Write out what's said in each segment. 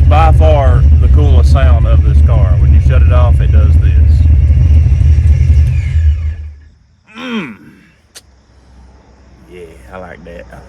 by far the coolest sound of this car. When you shut it off, it does this. Yeah, I like that.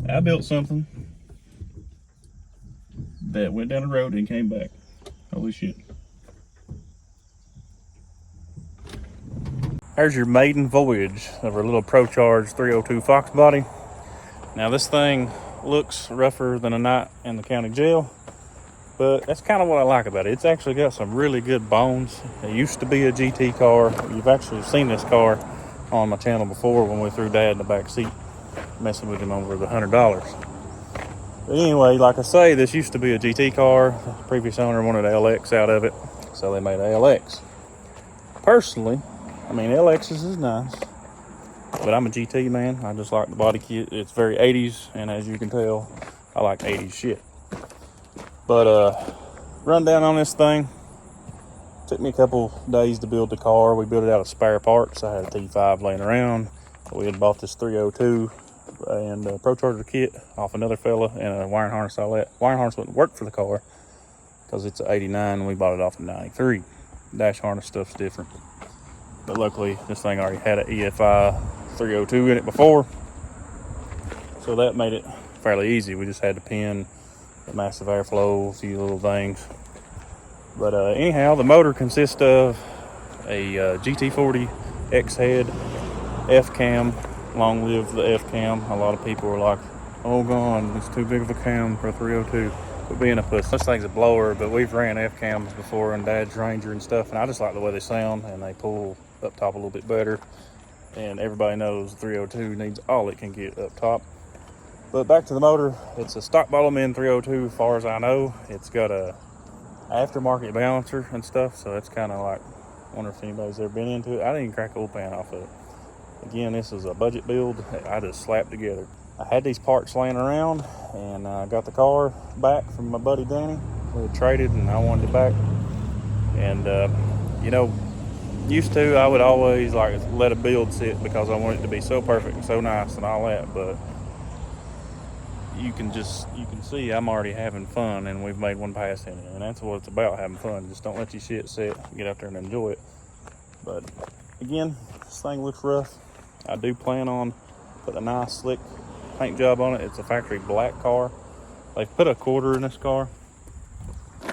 I built something that went down the road and came back. Holy shit. There's your maiden voyage of our little Procharger 302 Foxbody. Now this thing looks rougher than a night in the county jail, but that's kind of what I like about it. It's actually got some really good bones. It used to be a GT car. You've actually seen this car on my channel before when we threw Dad in the back seat, messing with him over the $100. But anyway, like I say, this used to be a GT car. The previous owner wanted an LX out of it, so they made an LX. Personally, I mean, LXs is nice, but I'm a GT man. I just like the body kit. It's very 80s, and as you can tell, I like 80s shit. But rundown on this thing. Took me a couple days to build the car. We built it out of spare parts. I had a T5 laying around. We had bought this 302 and a Procharger kit off another fella and a wiring harness. All that wiring harness wouldn't work for the car because it's an 89 and we bought it off the 93. Dash harness stuff's different, but luckily this thing already had an EFI 302 in it before, so that made it fairly easy. We just had to pin the massive airflow, a few little things. But anyhow, the motor consists of a GT40 X head F cam. Long live the F cam. A lot of people are like, oh god, it's too big of a cam for a 302. But being a puss, this thing's a blower, but we've ran F cams before in Dad's Ranger and stuff, and I just like the way they sound, and they pull up top a little bit better. And everybody knows the 302 needs all it can get up top. But back to the motor, it's a stock bottom end 302 as far as I know. It's got a aftermarket balancer and stuff, so it's kind of like, I wonder if anybody's ever been into it. I didn't even crack a oil pan off of it. Again, this is a budget build I just slapped together. I had these parts laying around, and I got the car back from my buddy Danny. We had traded and I wanted it back. And you know, used to I would always like let a build sit because I want it to be so perfect and so nice and all that, but you can see I'm already having fun, and we've made one pass in it, and that's what it's about, having fun. Just don't let your shit sit, get out there and enjoy it. But again, this thing looks rough. I do plan on putting a nice slick paint job on it. It's a factory black car. They put a quarter in this car.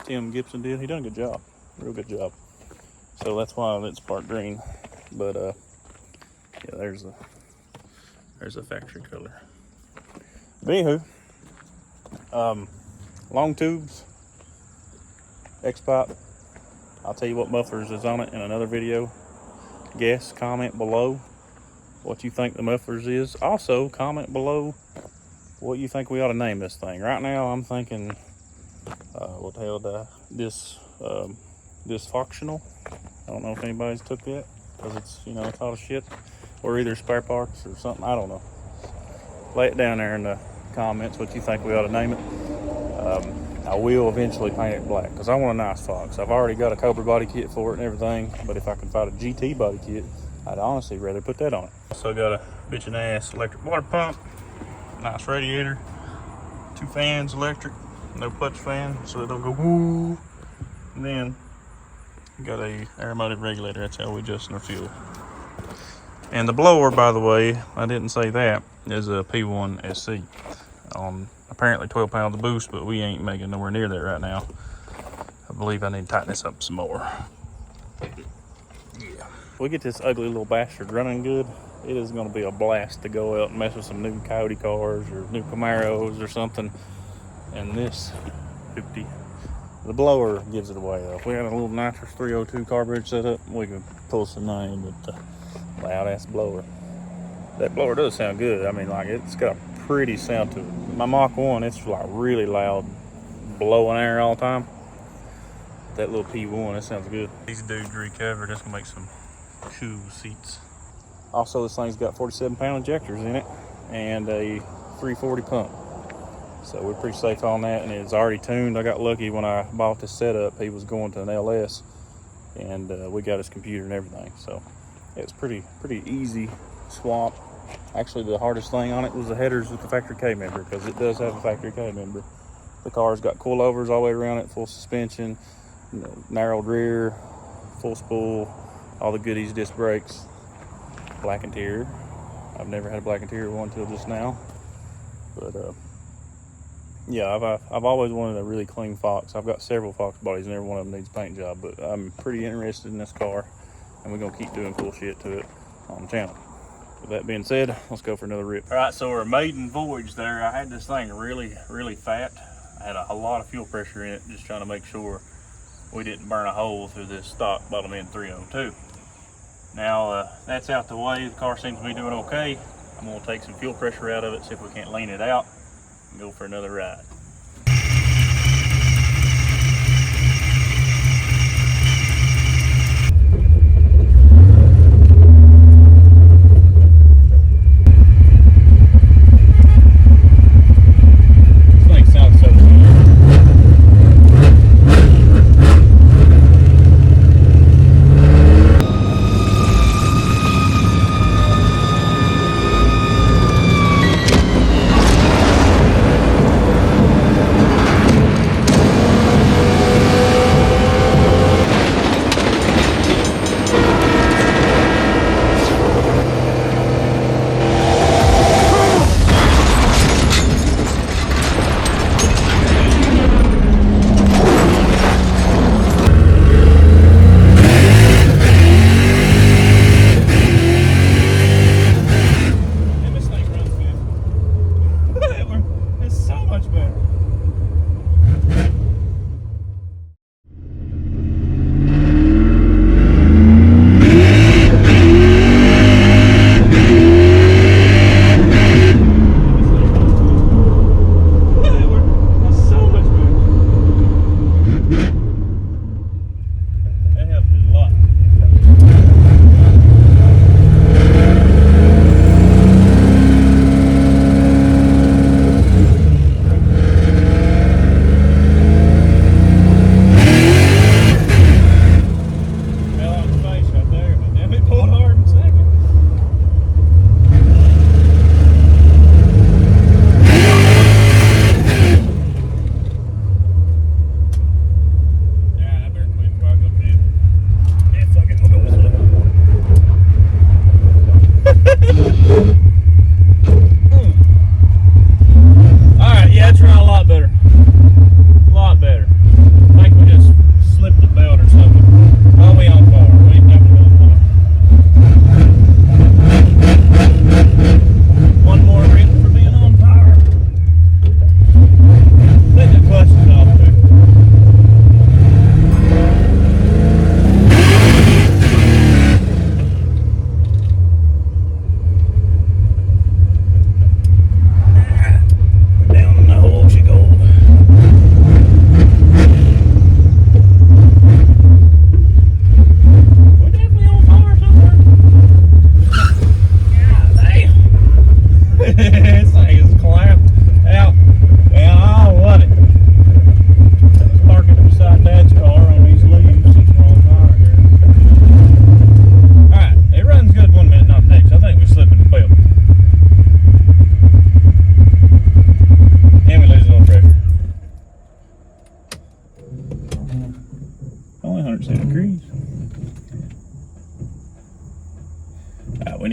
Tim Gibson did. He done a good job, real good job. So that's why it's part green. But yeah, there's a factory color. But anywho, long tubes, X-pipe. I'll tell you what mufflers is on it in another video. Guess, comment below what you think the mufflers is. Also, comment below what you think we ought to name this thing. Right now, I'm thinking, what the hell, dysfunctional. I don't know if anybody's took that, because it's, you know, it's all shit. Or either spare parts or something, I don't know. Lay it down there in the comments what you think we ought to name it. I will eventually paint it black, because I want a nice Fox. I've already got a Cobra body kit for it and everything, but if I can find a GT body kit, I'd honestly rather put that on it. Also got a bitchin' ass electric water pump, nice radiator, 2 fans electric, no clutch fan, so it don't go woo. And then got a aromatic regulator, that's how we adjust our fuel. And the blower, by the way, I didn't say that, is a P1 SC. Apparently 12 pounds of boost, but we ain't making nowhere near that right now. I believe I need to tighten this up some more. Yeah. If we get this ugly little bastard running good, it is going to be a blast to go out and mess with some new Coyote cars or new Camaros or something. And this 50, the blower gives it away. If we had a little nitrous 302 carburetor set up, we could pull some money with the loud ass blower. That blower does sound good. I mean, like, it's got a pretty sound to it. My Mach 1, it's like really loud, blowing air all the time. That little P1, that sounds good. These dudes recovered. That's gonna make some cool seats. Also, this thing's got 47-pound injectors in it and a 340 pump. So we're pretty safe on that, and it's already tuned. I got lucky when I bought this setup. He was going to an LS, and we got his computer and everything. So it's pretty easy swap. Actually, the hardest thing on it was the headers with the factory K member, because it does have a factory K member. The car's got coilovers all the way around it, full suspension, narrowed rear, full spool, all the goodies, disc brakes, black interior. I've never had a black interior one until just now. But yeah, I've always wanted a really clean Fox. I've got several Fox bodies and every one of them needs a paint job, but I'm pretty interested in this car, and we're gonna keep doing cool shit to it on the channel. With that being said, let's go for another rip. All right, so our maiden voyage there, I had this thing really fat. I had a lot of fuel pressure in it, just trying to make sure we didn't burn a hole through this stock bottom end 302. Now that's out the way. The car seems to be doing okay. I'm gonna take some fuel pressure out of it, see if we can't lean it out and go for another ride.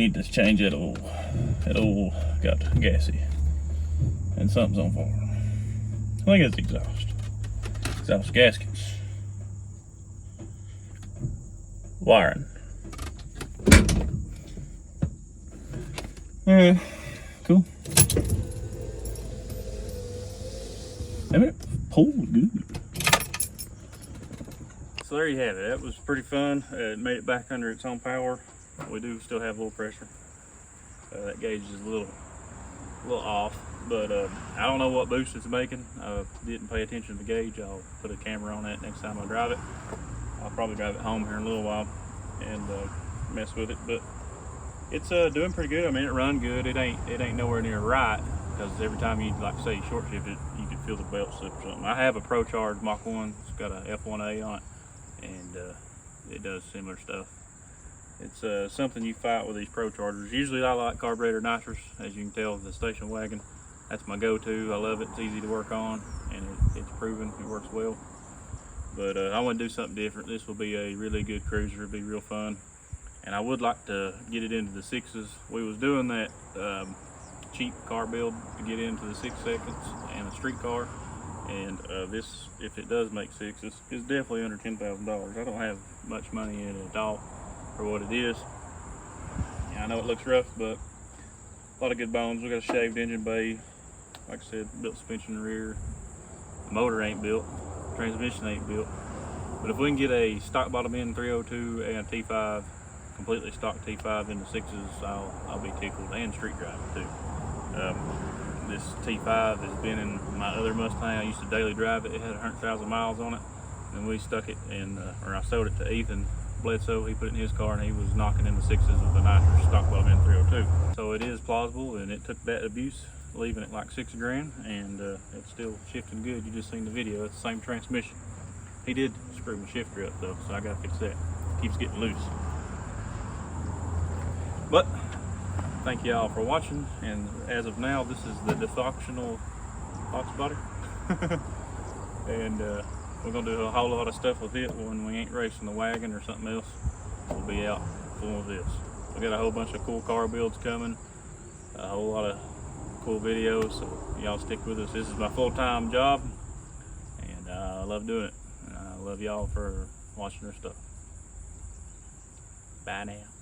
need to change that oil. That oil got gassy. And something's on fire. I think it's exhaust. Exhaust gaskets. Wiring. Alright, cool. Damn it, pulled good. So there you have it. That was pretty fun. It made it back under its own power. We do still have low pressure. That gauge is a little off, but I don't know what boost it's making. I didn't pay attention to the gauge. I'll put a camera on that next time I drive it. I'll probably drive it home here in a little while and mess with it, but it's doing pretty good. I mean, it run good. It ain't nowhere near right, because every time you, like say, short shift it, you can feel the belt slip or something. I have a Procharger Mach 1. It's got a F1A on it, and it does similar stuff. It's something you fight with these Prochargers. Usually I like carburetor nitrous, as you can tell, the station wagon. That's my go-to. I love it. It's easy to work on, and it's proven it works well. But I want to do something different. This will be a really good cruiser. It'll be real fun. And I would like to get it into the 6s. We was doing that cheap car build to get into the 6 seconds and a street car. And this, if it does make 6s, is definitely under $10,000. I don't have much money in it at all for what it is. Yeah, I know it looks rough, but a lot of good bones. We got a shaved engine bay. Like I said, built suspension in the rear. The motor ain't built. Transmission ain't built. But if we can get a stock bottom end 302 and a T5, completely stock T5 in the 6s, I'll be tickled, and street driving too. This T5 has been in my other Mustang. I used to daily drive it. It had 100,000 miles on it, and we stuck it in, or I sold it to Ethan Bledsoe. He put it in his car, and he was knocking in the 6s with a nitrous stock bottom end 302. So it is plausible, and it took that abuse, leaving it like $6 grand, and it's still shifting good. You just seen the video. It's the same transmission. He did screw my shifter up though, so I gotta fix that. It keeps getting loose. But thank you all for watching, and as of now, this is the defunctional Foxbody. And we're gonna do a whole lot of stuff with it when we ain't racing the wagon or something else. We'll be out full of this. We got a whole bunch of cool car builds coming, a whole lot of cool videos, so y'all stick with us. This is my full-time job, and I love doing it. I love y'all for watching our stuff. Bye now.